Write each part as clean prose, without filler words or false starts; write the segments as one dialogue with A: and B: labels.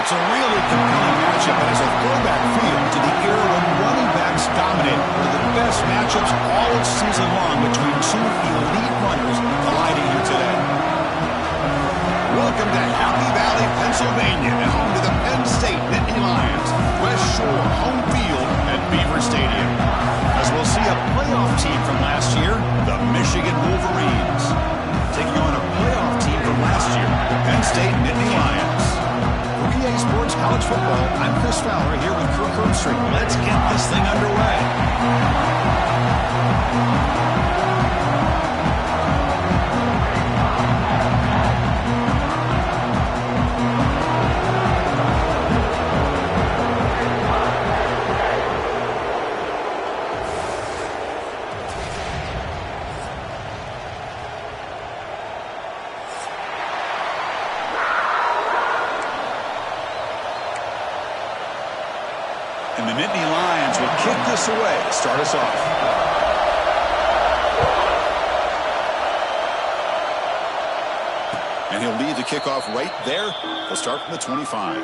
A: It's a really compelling matchup, and it's a throwback feel to the era when running backs dominated. One of the best matchups all season long between two elite runners colliding here today. Welcome to Happy Valley, Pennsylvania, and home to the Penn State Nittany Lions. West Shore home field at Beaver Stadium. As we'll see a playoff team from last year, the Michigan Wolverines, taking on a playoff team from last year, Penn State Nittany Lions. For EA Sports College Football, I'm Chris Fowler here with Kirk Herbstreit. Let's get this thing underway. And the Nittany Lions will kick this away to start us off. And he'll lead the kickoff right there. He'll start from the 25.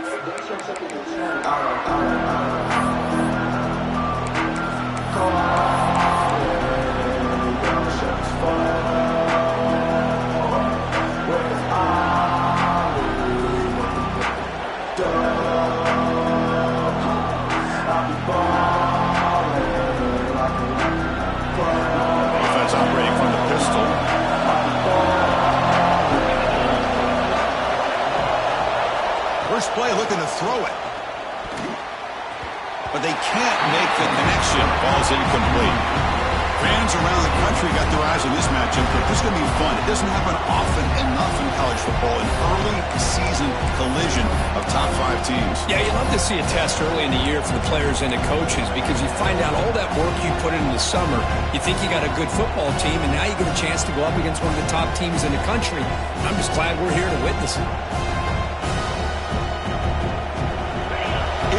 A: Offense operating from the pistol. First play looking to throw it. But they can't make the connection. Ball's incomplete. Fans around the country got their eyes on this matchup, but this is going to be fun. It doesn't happen often enough in college football, an early season collision of top 5 teams.
B: Yeah, you love to see a test early in the year for the players and the coaches because you find out all that work you put in the summer. You think you got a good football team, and now you get a chance to go up against one of the top teams in the country. I'm just glad we're here to witness it.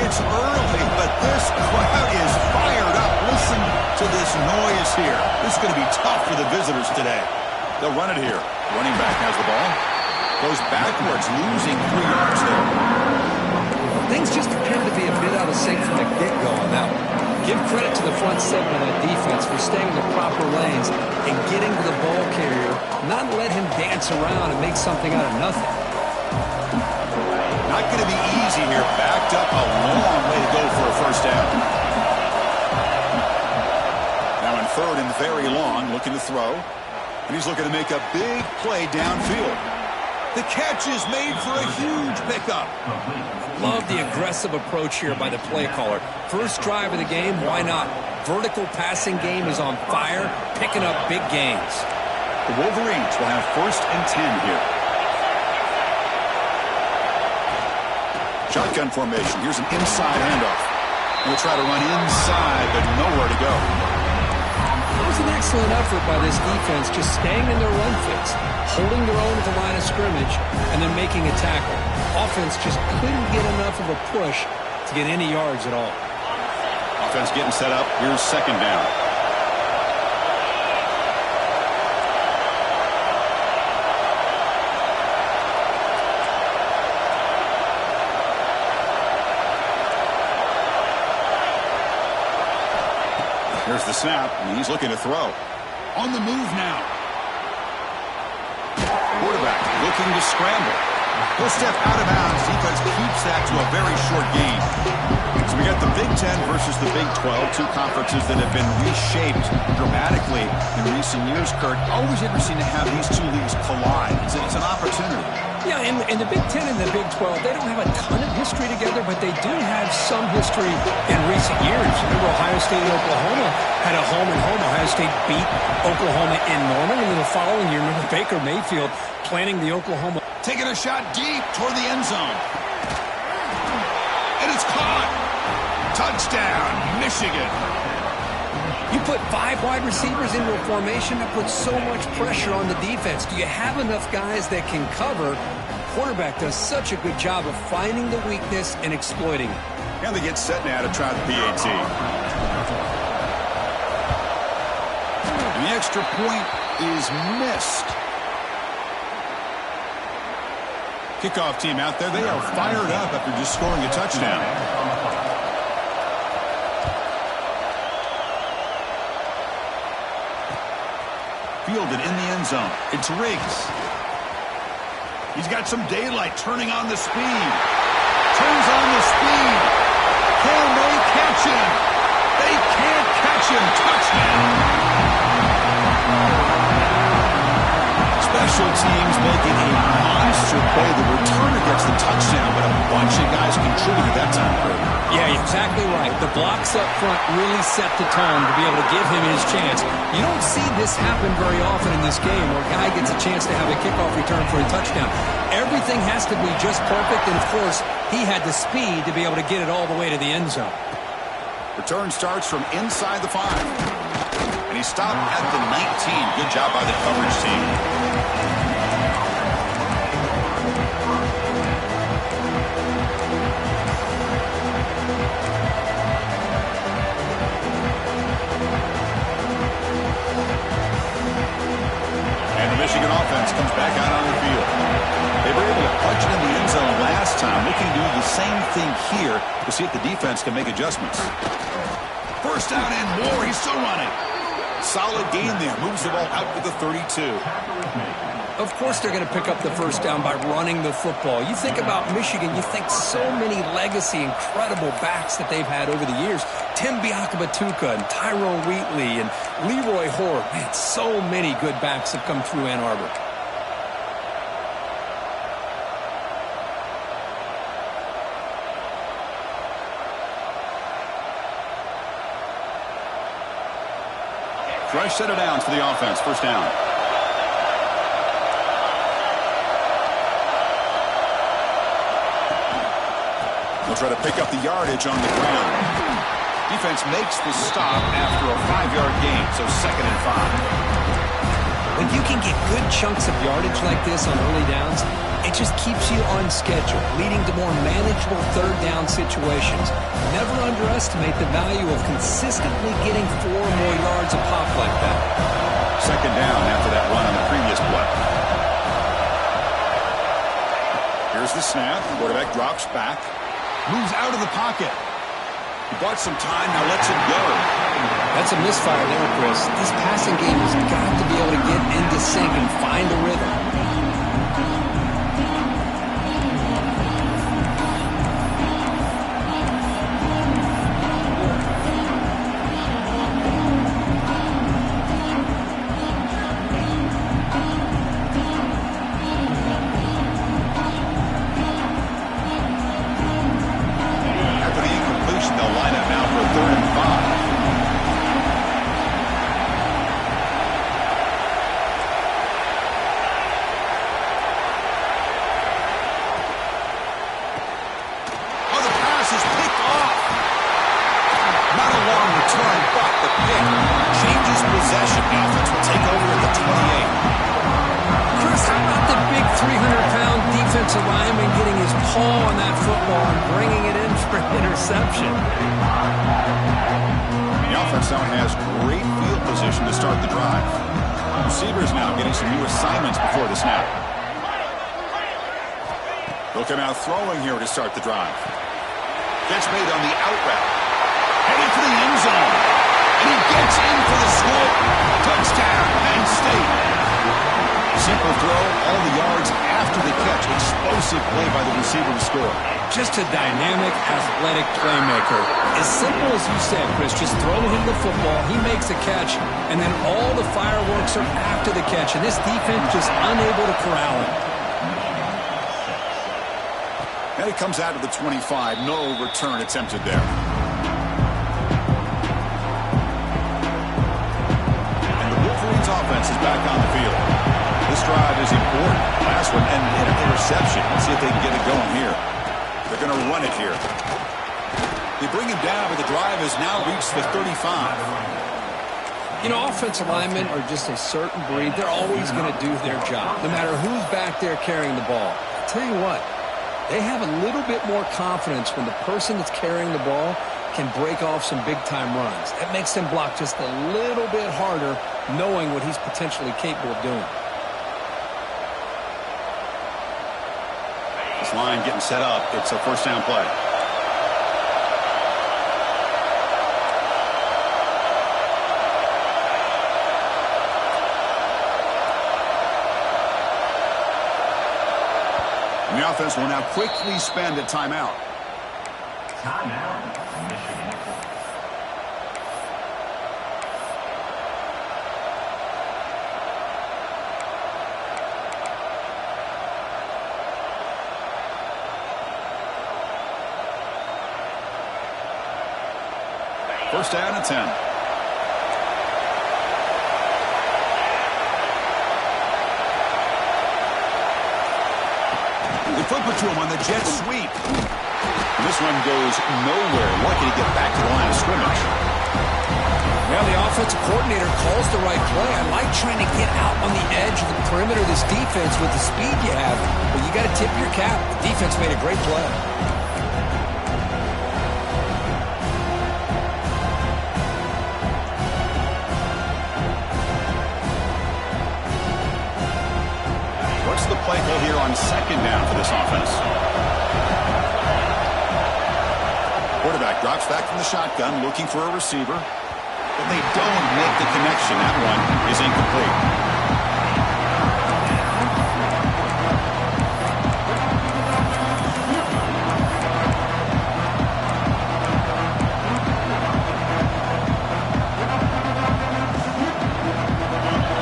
A: It's early, but this crowd is fired up. Listen to this noise here. This is going to be tough for the visitors today. They'll run it here. Running back has the ball. Goes backwards, losing 3 yards there.
B: Things just appear to be a bit out of sync from the get-go on that one. Give credit to the front seven of that defense for staying in the proper lanes and getting to the ball carrier, not let him dance around and make something out of nothing.
A: Not going to be easy here. Backed up a long way to go for a first down. Now in third and very long, looking to throw. And he's looking to make a big play downfield. The catch is made for a huge pickup.
B: Love the aggressive approach here by the play caller. First drive of the game, why not? Vertical passing game is on fire, picking up big gains.
A: The Wolverines will have first and 10 here. Shotgun formation. Here's an inside handoff. He'll try to run inside, but nowhere to go.
B: It was an excellent effort by this defense, just staying in their run fits, holding their own at the line of scrimmage, and then making a tackle. Offense just couldn't get enough of a push to get any yards at all.
A: Offense getting set up. Here's second down. Here's the snap, and he's looking to throw. On the move now. Quarterback looking to scramble. He'll step out of bounds. Defense keeps that to a very short gain. So we got the Big Ten versus the Big 12, two conferences that have been reshaped dramatically in recent years, Kurt. Always interesting to have these two leagues collide. It's an opportunity.
B: Yeah, and the Big Ten and the Big 12, they don't have a ton of history together, but they do have some history in recent years. Remember, Ohio State and Oklahoma had a home and home. Ohio State beat Oklahoma in Norman, and then the following year, remember Baker Mayfield planning the Oklahoma.
A: Taking a shot deep toward the end zone. And it's caught. Touchdown, Michigan.
B: You put 5 wide receivers into a formation that puts so much pressure on the defense. Do you have enough guys that can cover? Quarterback does such a good job of finding the weakness and exploiting it.
A: And they get set now to try the PAT. And the extra point is missed. Kickoff team out there, they are fired up after just scoring a touchdown. Fielded in the end zone. It's Riggs. He's got some daylight, turning on the speed. Turns on the speed. Can they catch him? They can't catch him. Touchdown. Special teams making a monster play. The returner gets the touchdown, but a bunch of guys contributed that time.
B: Yeah, exactly right. The blocks up front really set the tone to be able to give him his chance. You don't see this happen very often in this game where a guy gets a chance to have a kickoff return for a touchdown. Everything has to be just perfect, and of course, he had the speed to be able to get it all the way to the end zone.
A: Return starts from inside the 5. And he stopped at the 19. Good job by the coverage team. Michigan offense comes back out on the field. They were able to punch it in the end zone last time. Looking to do the same thing here to see if the defense can make adjustments. First down and more. He's still running. Solid gain there. Moves the ball out to the 32.
B: Of course they're going to pick up the first down by running the football. You think about Michigan, you think so many legacy, incredible backs that they've had over the years. Tim Biakabatuka and Tyrone Wheatley and Leroy Horde. Man, so many good backs have come through Ann Arbor.
A: Fresh set of downs for the offense. First down. They'll try to pick up the yardage on the ground. Defense makes the stop after a 5-yard gain, so 2nd and 5.
B: When you can get good chunks of yardage like this on early downs, it just keeps you on schedule, leading to more manageable third down situations. Never underestimate the value of consistently getting 4 more yards a pop like that.
A: 2nd down after that run on the previous play. Here's the snap. The quarterback drops back. Moves out of the pocket. He bought some time, now lets it go.
B: That's a misfire there, Chris. This passing game has got to be able to get into sync and find a rhythm.
A: Come out throwing here to start the drive. Catch made on the out route. Headed for the end zone. And he gets in for the score. Touchdown, Penn State. Simple throw, all the yards after the catch. Explosive play by the receiver to score.
B: Just a dynamic, athletic playmaker. As simple as you said, Chris, just throw him the football, he makes a catch, and then all the fireworks are after the catch. And this defense just unable to corral him.
A: And it comes out of the 25. No return attempted there. And the Wolverines offense is back on the field. This drive is important. Last one ended in an interception. Let's see if they can get it going here. They're going to run it here. They bring him down, but the drive has now reached the 35.
B: You know, offensive linemen are just a certain breed. They're always going to do their job, no matter who's back there carrying the ball. I'll tell you what. They have a little bit more confidence when the person that's carrying the ball can break off some big-time runs. That makes them block just a little bit harder, knowing what he's potentially capable of doing.
A: This line getting set up. It's a first down play. And the offense will now quickly spend a timeout.
C: Timeout, Michigan.
A: First down and 10. They flip it to him on the jet sweep. And this one goes nowhere. Lucky to get back to the line of scrimmage.
B: Well, the offensive coordinator calls the right play. I like trying to get out on the edge of the perimeter of this defense with the speed you have. But you got to tip your cap. The defense made a great play.
A: What's the play call here on second down for this offense? Quarterback drops back from the shotgun, looking for a receiver. But they don't make the connection. That one is incomplete.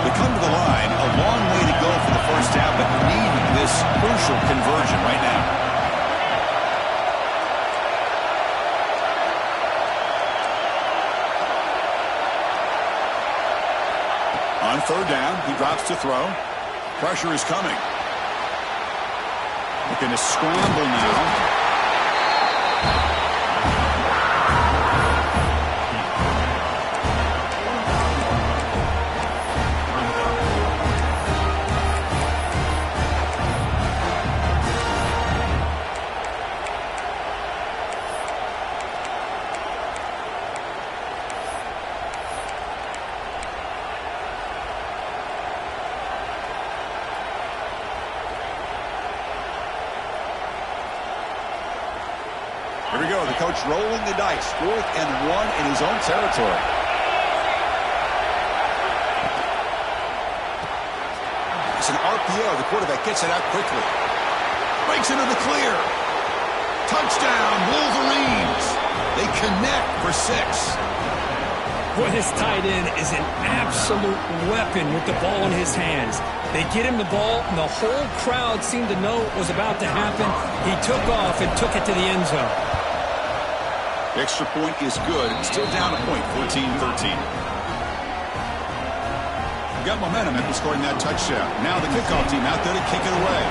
A: They come to the line, a long way to go for the first down, but need this crucial conversion right now. On third down, he drops to throw. Pressure is coming. Looking to scramble now. Here we go. The coach rolling the dice. 4th and 1 in his own territory. It's an RPO. The quarterback gets it out quickly. Breaks into the clear. Touchdown, Wolverines. They connect for 6.
B: Boy, this tight end is an absolute weapon with the ball in his hands. They get him the ball, and the whole crowd seemed to know what was about to happen. He took off and took it to the end zone.
A: The extra point is good. Still down a point, 14-13. Got momentum after scoring that touchdown. Now the kickoff team out there to kick it away.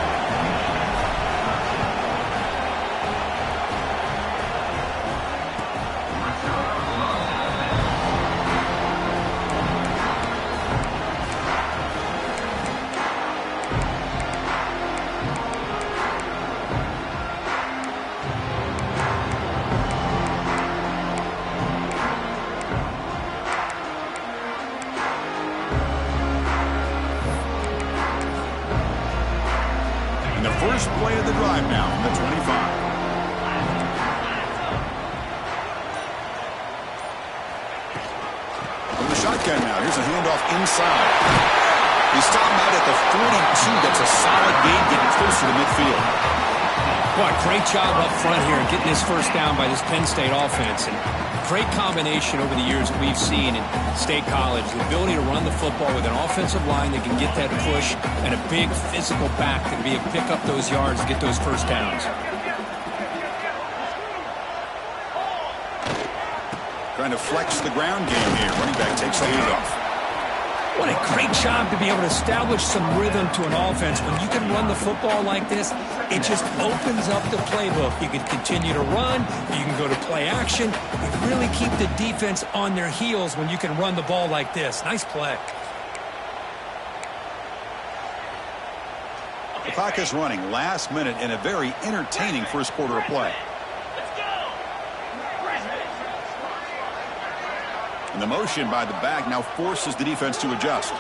A: And the first play of the drive now from the 25. From the shotgun now, here's a handoff inside. He stopped out at the 42. That's a solid gain, getting closer to midfield.
B: Boy, great job up front here getting this first down by this Penn State offense. And great combination over the years that we've seen in State College. The ability to run the football with an offensive line that can get that push and a big physical back that can be able to pick up those yards and get those first downs.
A: Trying to flex the ground game here. Running back takes the handoff.
B: What a great job to be able to establish some rhythm to an offense. When you can run the football like this, it just opens up the playbook. You can continue to run. You can go to play action. You really keep the defense on their heels when you can run the ball like this. Nice play.
A: The clock is running. Last minute in a very entertaining first quarter of play. And the motion by the back now forces the defense to adjust.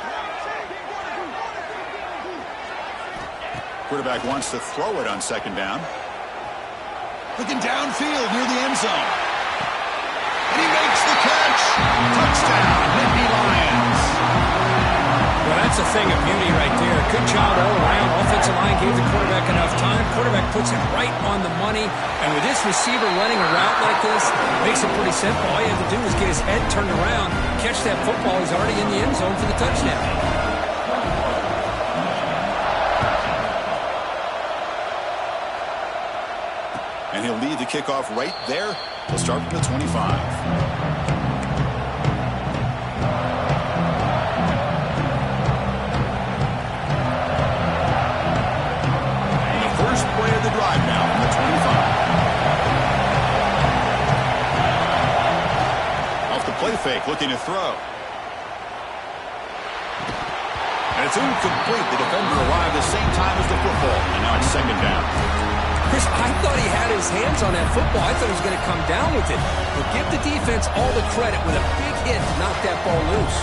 A: Quarterback wants to throw it on second down. Looking downfield near the end zone. And he makes the catch. Touchdown, Nittany Lions.
B: Well, that's a thing of beauty right there. Good job all around. Offensive line gave the quarterback enough time. Quarterback puts it right on the money. And with this receiver running a route like this, it makes it pretty simple. All you have to do is get his head turned around, catch that football. He's already in the end zone for the touchdown.
A: And he'll lead the kickoff right there. He'll start from the 25. The drive now from the 25. Off the play fake, looking to throw. And it's incomplete. The defender arrived the same time as the football. And now it's second down.
B: Chris, I thought he had his hands on that football. I thought he was going to come down with it. But give the defense all the credit with a big hit to knock that ball loose.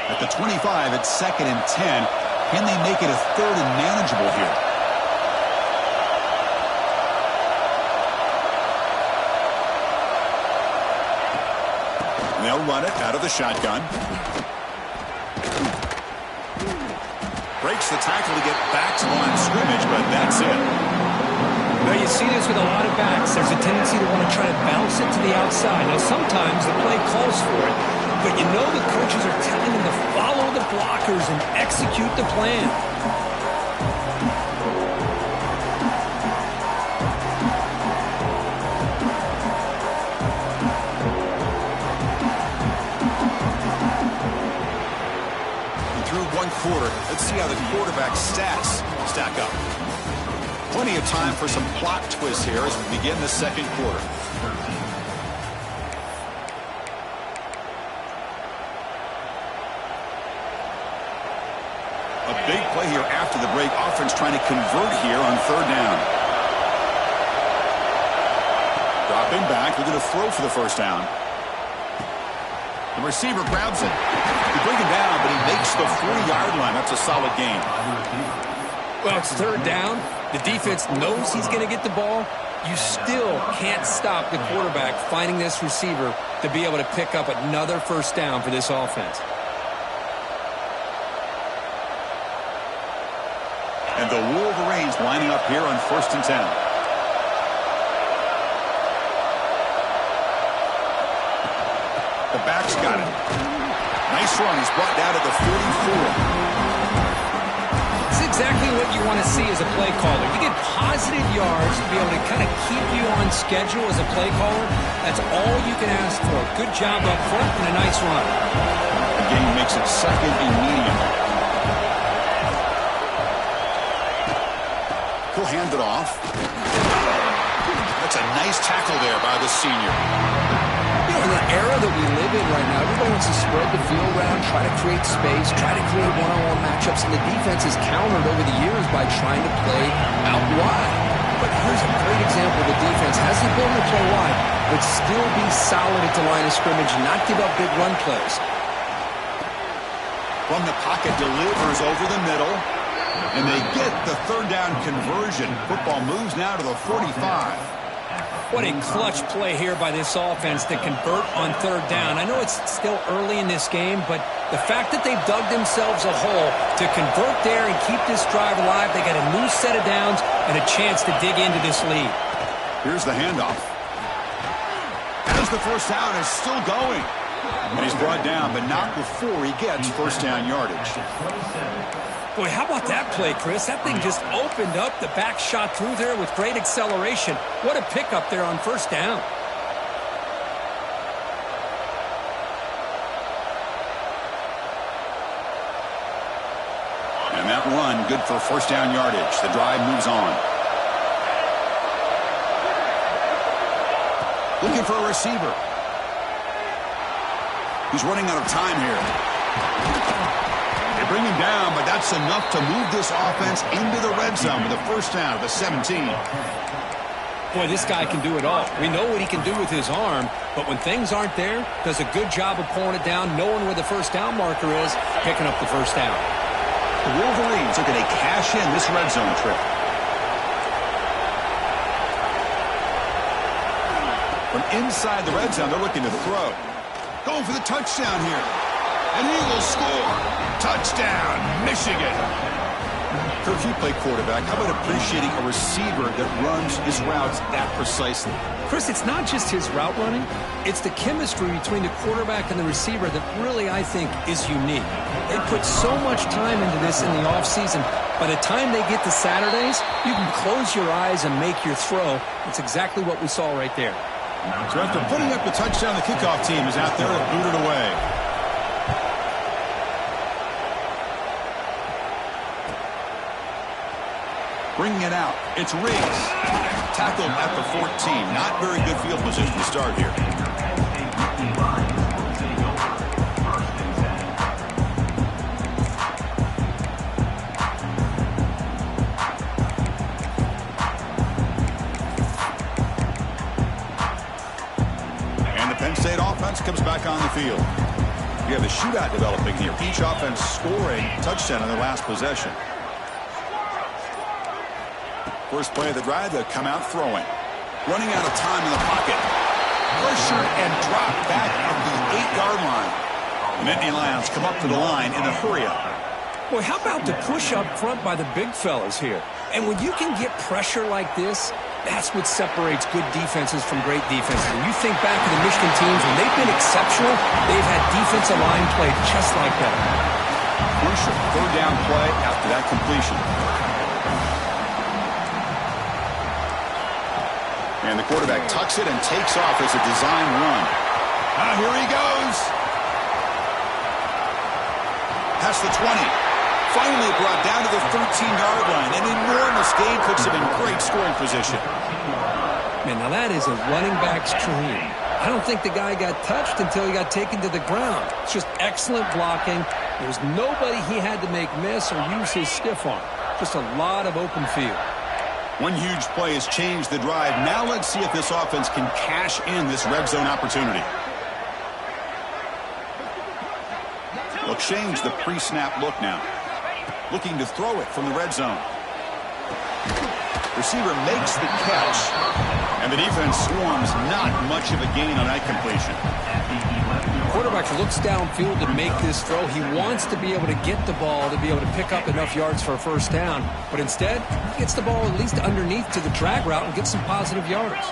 A: At the 25, it's second and 10. Can they make it a third and manageable here? And they'll run it out of the shotgun. Breaks the tackle to get back to the line of scrimmage, but that's it.
B: Well, you see this with a lot of backs. There's a tendency to want to try to bounce it to the outside. Now, sometimes the play calls for it. But you know the coaches are telling them to follow the blockers and execute the plan.
A: And through one quarter, let's see how the quarterback's stats stack up. Plenty of time for some plot twists here as we begin the second quarter. Big play here after the break. Offense trying to convert here on third down. Dropping back. Looking to throw for the first down. The receiver grabs it. He brings him down, but he makes the 40-yard line. That's a solid gain.
B: Well, it's third down. The defense knows he's going to get the ball. You still can't stop the quarterback finding this receiver to be able to pick up another first down for this offense. And the Wolverines lining up here on 1st and 10. The back's got it. Nice run. He's brought down to the 44. It's exactly what you want to see as a play caller. You get positive yards to be able to kind of keep you on schedule as a play caller. That's all you can ask for. Good job up front and a nice run.
A: The game makes it second and medium. He'll hand it off. That's a nice tackle there by the senior.
B: You know, in the era that we live in right now, everybody wants to spread the field around, try to create space, try to create one-on-one matchups, and the defense has countered over the years by trying to play out wide. But here's a great example. The defense has the ability to play wide, but still be solid at the line of scrimmage, not give up big run plays.
A: From the pocket, delivers over the middle. And they get the third down conversion. Football moves now to the 45.
B: What a clutch play here by this offense to convert on third down. I know it's still early in this game, but the fact that they've dug themselves a hole to convert there and keep this drive alive, they got a new set of downs and a chance to dig into this lead.
A: Here's the handoff. As the first down is still going. And he's brought down, but not before he gets first down yardage.
B: Boy, how about that play, Chris? That thing just opened up. The back shot through there with great acceleration. What a pickup there on first down.
A: And that run, good for first down yardage. The drive moves on. Looking for a receiver. He's running out of time here. They bring him down, but that's enough to move this offense into the red zone with a first down at the 17.
B: Boy, this guy can do it all. We know what he can do with his arm, but when things aren't there, does a good job of pulling it down, knowing where the first down marker is, picking up the first down.
A: The Wolverines are going to cash in this red zone trip. From inside the red zone, they're looking to throw. Going for the touchdown here. And he will score. Touchdown, Michigan. If you play quarterback, how about appreciating a receiver that runs his routes that precisely?
B: Chris, it's not just his route running. It's the chemistry between the quarterback and the receiver that really, I think, is unique. They put so much time into this in the offseason. By the time they get to Saturdays, you can close your eyes and make your throw. It's exactly what we saw right there.
A: So after putting up the touchdown, the kickoff team is out there to boot it away. Bringing it out. It's Riggs. Tackled at the 14. Not very good field position to start here. And the Penn State offense comes back on the field. We have a shootout developing here. Each offense scoring a touchdown in their last possession. First play of the drive, they'll come out throwing. Running out of time in the pocket. Pressured and dropped back at the 8-yard line. The Nittany Lions come up to the line in a hurry-up.
B: Boy, how about the push up front by the big fellas here? And when you can get pressure like this, that's what separates good defenses from great defenses. When you think back to the Michigan teams, when they've been exceptional, they've had defensive line play just like that.
A: Crucial third down play after that completion. And the quarterback tucks it and takes off as a design run. Here he goes. Past the 20. Finally brought down to the 13-yard line. An enormous gain puts him in great scoring position.
B: Man, now that is a running back's dream. I don't think the guy got touched until he got taken to the ground. It's just excellent blocking. There's nobody he had to make miss or use his stiff arm. Just a lot of open field.
A: One huge play has changed the drive. Now let's see if this offense can cash in this red zone opportunity. They'll change the pre-snap look now. Looking to throw it from the red zone. Receiver makes the catch. And the defense swarms. Not much of a gain on that completion.
B: Quarterback looks downfield to make this throw. He wants to be able to get the ball to be able to pick up enough yards for a first down. But instead, he gets the ball at least underneath to the drag route and gets some positive yards.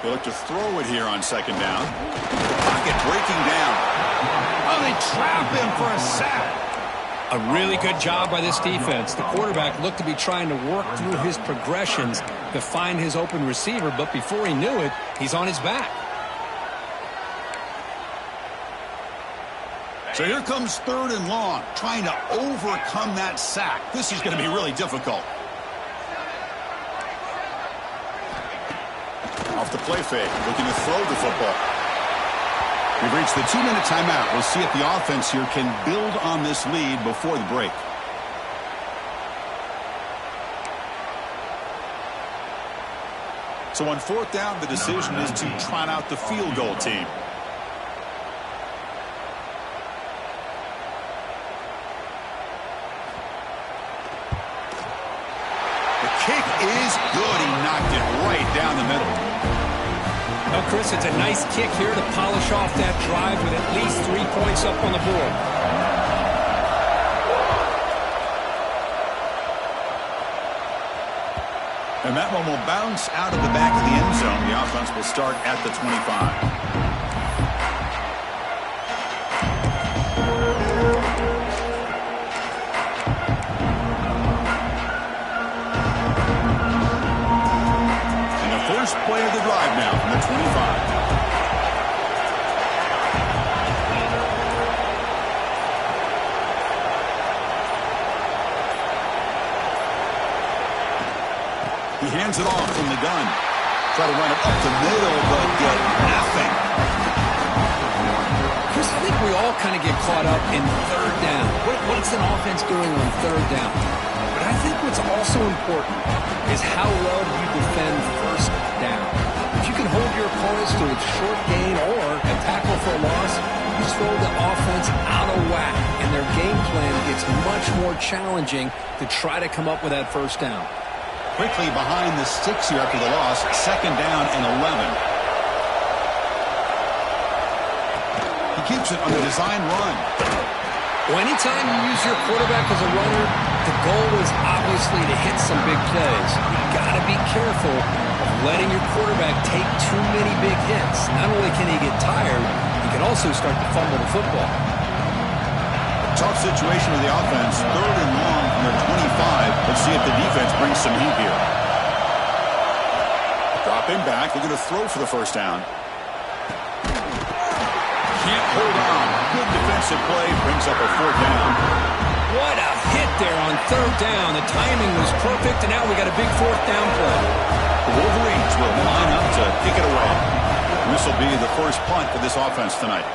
A: They look to throw it here on second down. Pocket breaking down. Oh, they trap him for a sack.
B: A really good job by this defense. The quarterback looked to be trying to work through his progressions to find his open receiver, but before he knew it, he's on his back.
A: So here comes third and long, trying to overcome that sack. This is going to be really difficult. Off the play fake, looking to throw the football. We've reached the 2-minute timeout. We'll see if the offense here can build on this lead before the break. So on fourth down, the decision is to trot out the field goal team. The kick is good. He knocked it right down the middle.
B: Well, Chris, it's a nice kick here to polish off that drive with at least 3 points up on the board.
A: And that one will bounce out of the back of the end zone. The offense will start at the 25. First play of the drive now from the 25. He hands it off from the gun. Try to run it up the middle, but get nothing.
B: Chris, think we all kind of get caught up in third down. What's an offense doing on third down? But I think what's also important is how well do you defend first down. If you can hold your opponents to a short gain or a tackle for a loss, you throw the offense out of whack, and their game plan gets much more challenging to try to come up with that first down.
A: Quickly behind the sticks here after the loss, second down and 11. Keeps it on the design run.
B: Well, anytime you use your quarterback as a runner, the goal is obviously to hit some big plays. You've got to be careful of letting your quarterback take too many big hits. Not only can he get tired, he can also start to fumble the football.
A: Tough situation with the offense. Third and long from their 25. Let's see if the defense brings some heat here. Dropping back. They're going to throw for the first down. Can't hold on. Good defensive play. Brings up a fourth down.
B: What a hit there on third down. The timing was perfect, and now we got a big fourth down play.
A: The Wolverines will line up to kick it away. And this will be the first punt for this offense tonight.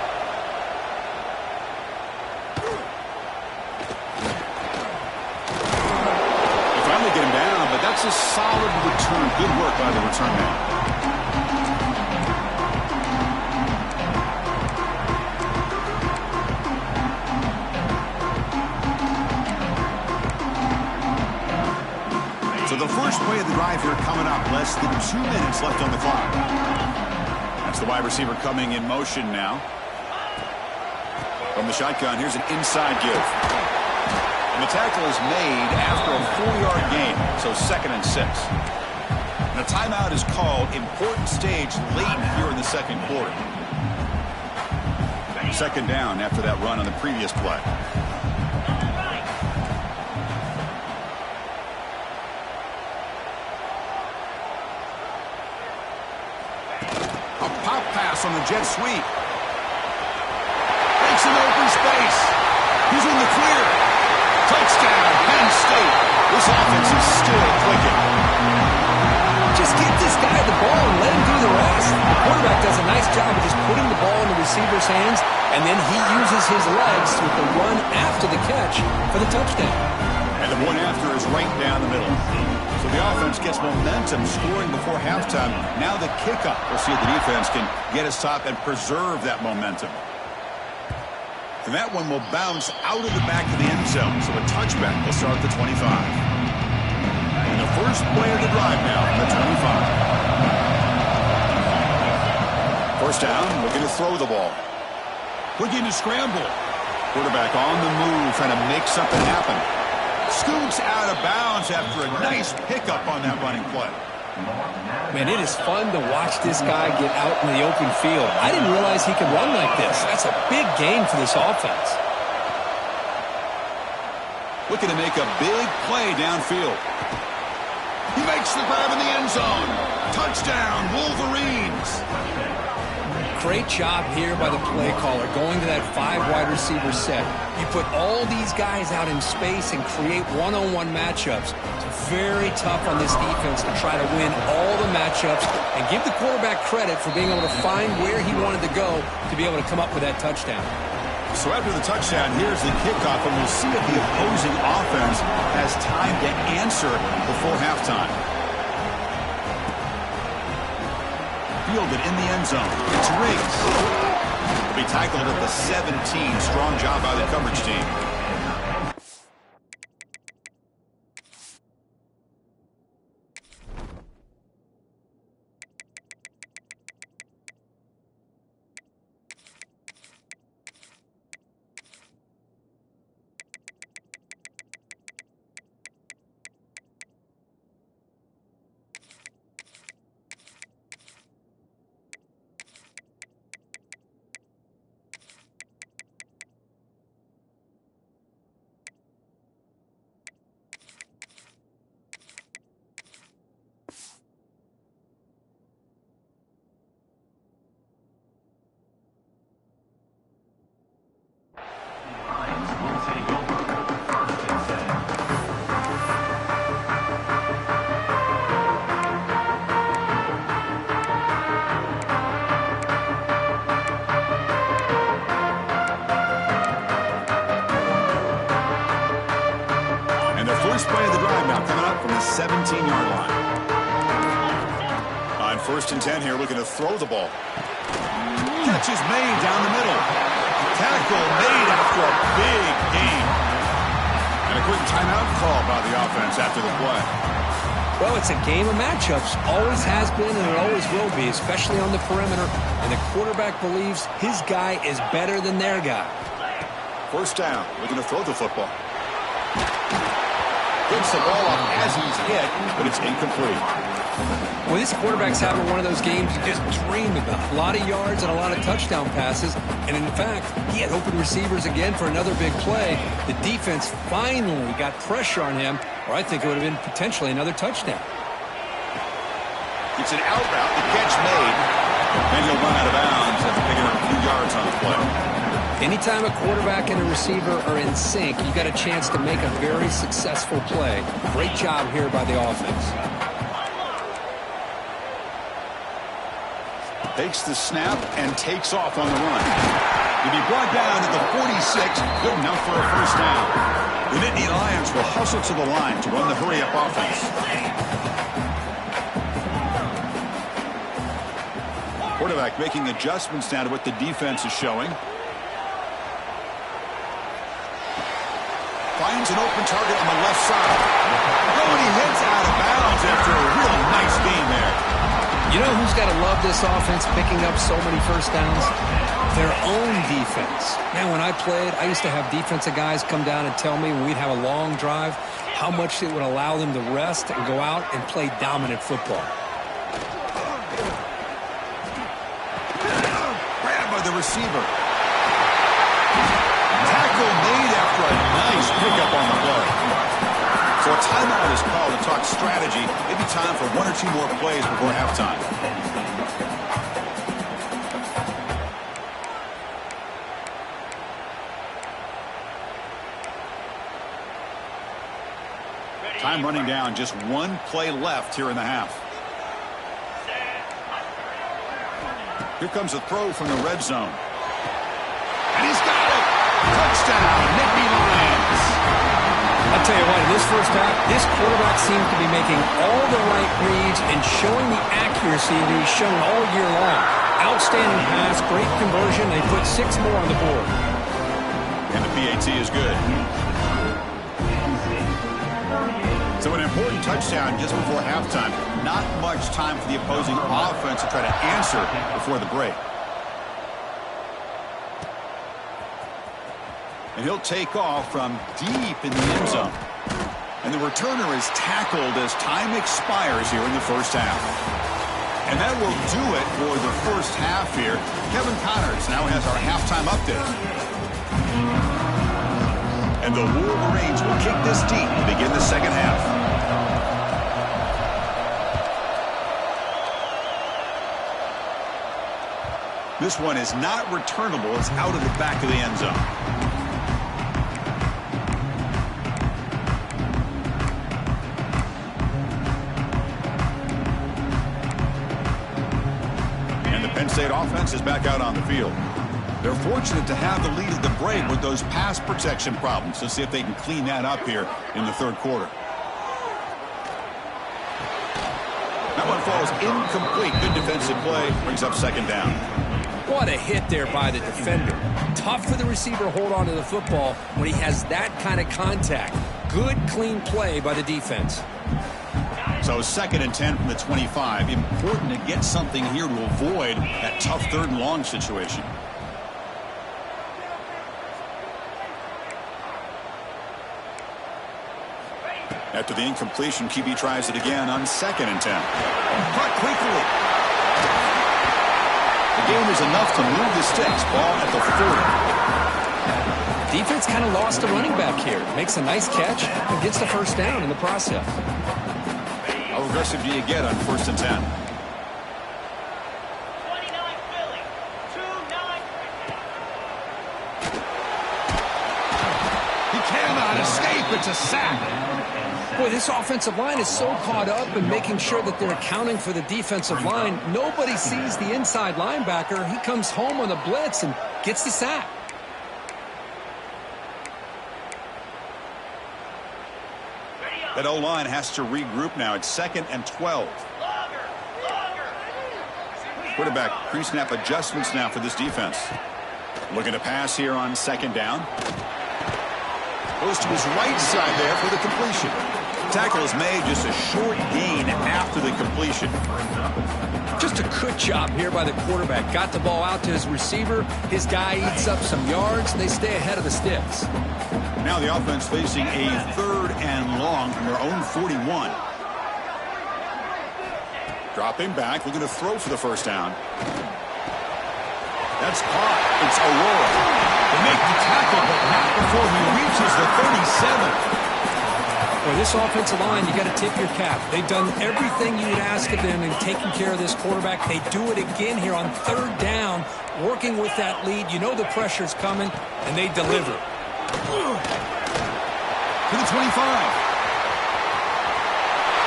A: They finally get him down, but that's a solid return. Good work by the return man. So the first play of the drive here coming up. Less than 2 minutes left on the clock. That's the wide receiver coming in motion now. From the shotgun, here's an inside give. And the tackle is made after a 4-yard gain, so 2nd and 6. And a timeout is called. Important stage late here in the second quarter. Second down after that run on the previous play. On the jet sweep. Makes an open space. He's in the clear. Touchdown, Penn State. This offense is still clicking.
B: Just get this guy the ball and let him do the rest. The quarterback does a nice job of just putting the ball in the receiver's hands, and then he uses his legs with the run after the catch for the touchdown.
A: And the one after is right down the middle. So the offense gets momentum, scoring before halftime. Now the kickoff. We'll see if the defense can get us top and preserve that momentum. And that one will bounce out of the back of the end zone. So a touchback will start at the 25. And the first play of the drive now from the 25. First down, looking to throw the ball. Looking to scramble. Quarterback on the move, trying to make something happen. Scoots out of bounds after a nice pickup on that running play.
B: Man, it is fun to watch this guy get out in the open field. I didn't realize he could run like this. That's a big gain for this offense.
A: Looking to make a big play downfield. He makes the grab in the end zone. Touchdown, Wolverines.
B: Great job here by the play caller, going to that 5 wide receiver set. You put all these guys out in space and create one-on-one matchups. It's very tough on this defense to try to win all the matchups and give the quarterback credit for being able to find where he wanted to go to be able to come up with that touchdown.
A: So after the touchdown, here's the kickoff, and we'll see if the opposing offense has time to answer before halftime. Fielded in the end zone. It's Riggs. He'll be tackled at the 17. Strong job by the coverage team. And their first play of the drive now coming up from the 17-yard line. On 1st and 10 here, looking to throw the ball. Catch is made down the middle. Tackle made after a big gain. And a quick timeout call by the offense after the play.
B: Well, it's a game of matchups. Always has been and it always will be, especially on the perimeter. And the quarterback believes his guy is better than their guy.
A: 1st down, looking to throw the football. Gets the ball up as he's hit, but it's incomplete.
B: Well, this quarterback's having one of those games you just dream about. A lot of yards and a lot of touchdown passes. And in fact, he had open receivers again for another big play. The defense finally got pressure on him, or I think it would have been potentially another touchdown.
A: It's an out route, the catch made, and he'll run out of bounds after picking up a few yards on the play.
B: Anytime a quarterback and a receiver are in sync, you got a chance to make a very successful play. Great job here by the offense.
A: Takes the snap and takes off on the run. He'll be brought down at the 46, good enough for a 1st down. The Nittany Lions will hustle to the line to run the hurry-up offense. Quarterback making adjustments now to what the defense is showing. Finds an open target on the left side. Oh, and he hits out of bounds after a really nice game there.
B: You know who's got to love this offense picking up so many 1st downs? Their own defense. Man, when I played, I used to have defensive guys come down and tell me when we'd have a long drive how much it would allow them to rest and go out and play dominant football.
A: Grabbed by the receiver. Tackle made after a nice pickup on the play. So a timeout is called to talk strategy. Maybe time for 1 or 2 more plays before halftime. Time running down. Just 1 play left here in the half. Here comes a throw from the red zone. And he's got it. Touchdown, Nittany Lions.
B: I'll tell you what, in this 1st half, this quarterback seems to be making all the right reads and showing the accuracy that he's shown all year long. Outstanding pass, great conversion. They put 6 more on the board.
A: And the PAT is good. So an important touchdown just before halftime. Not much time for the opposing offense to try to answer before the break. And he'll take off from deep in the end zone. And the returner is tackled as time expires here in the 1st half. And that will do it for the 1st half here. Kevin Connors now has our halftime update. And the Wolverines will kick this deep to begin the 2nd half. This one is not returnable. It's out of the back of the end zone. Penn State offense is back out on the field. They're fortunate to have the lead at the break with those pass protection problems. Let's see if they can clean that up here in the 3rd quarter. That one falls incomplete. Good defensive play. Brings up 2nd down.
B: What a hit there by the defender. Tough for the receiver to hold on to the football when he has that kind of contact. Good, clean play by the defense.
A: So 2nd and 10 from the 25. Important to get something here to avoid that tough 3rd and long situation. After the incompletion, QB tries it again on 2nd and 10. Caught quickly. The game is enough to move the sticks. Ball at the 40.
B: Defense kind of lost a running back here. Makes a nice catch and gets the 1st down in the process.
A: How aggressive do you get on 1st and 10?
C: 29 Philly, 2-9.
A: He cannot escape. It's a sack.
B: Boy, this offensive line is so caught up in making sure that they're accounting for the defensive line. Nobody sees the inside linebacker. He comes home on the blitz and gets the sack.
A: That O-line has to regroup now. It's 2nd and 12. Quarterback pre-snap adjustments now for this defense. Looking to pass here on 2nd down. Goes to his right side there for the completion. Tackle is made, just a short gain after the completion.
B: Just a good job here by the quarterback. Got the ball out to his receiver. His guy eats up some yards, and they stay ahead of the sticks.
A: Now the offense facing a 3rd and long from their own 41. Dropping back, looking to throw for the first down. That's caught. It's Aurora. They make the tackle, but not before he reaches the 37.
B: For this offensive line, you got to tip your cap. They've done everything you would ask of them in taking care of this quarterback. They do it again here on 3rd down, working with that lead. You know the pressure's coming, and they deliver.
A: To the 25.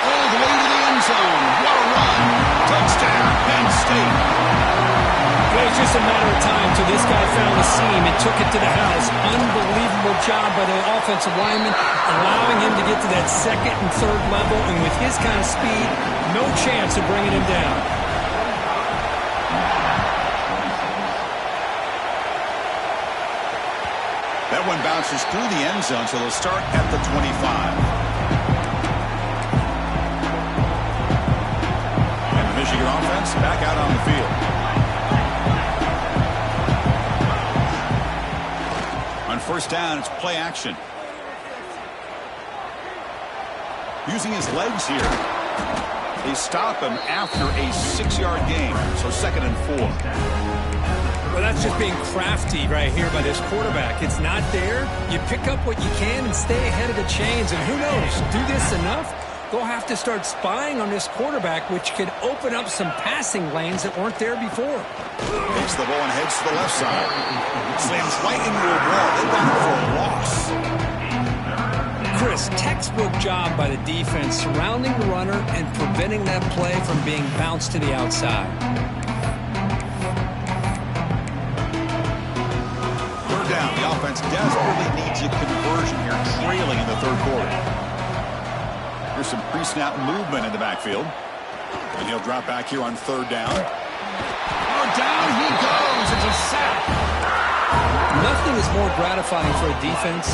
A: All the way to the end zone. What a run. Touchdown, Penn State.
B: It was just a matter of time till this guy found the seam and took it to the house. Unbelievable job by the offensive lineman, allowing him to get to that 2nd and 3rd level, and with his kind of speed, no chance of bringing him down.
A: That one bounces through the end zone, so they'll start at the 25. And the Michigan offense back out on the field. On 1st down, it's play action. Using his legs here. They stop him after a 6-yard gain, so 2nd and 4.
B: Well, that's just being crafty right here by this quarterback. It's not there. You pick up what you can and stay ahead of the chains. And who knows, do this enough, they'll have to start spying on this quarterback, which could open up some passing lanes that weren't there before.
A: Takes the ball and heads to the left side. Slams right into a wall. They got it for a loss.
B: Chris, textbook job by the defense surrounding the runner and preventing that play from being bounced to the outside.
A: 3rd down. The offense desperately needs a conversion here, trailing in the 3rd quarter. There's some pre-snap movement in the backfield. And he'll drop back here on 3rd down. Oh, down he goes. It's a sack.
B: Nothing is more gratifying for a defense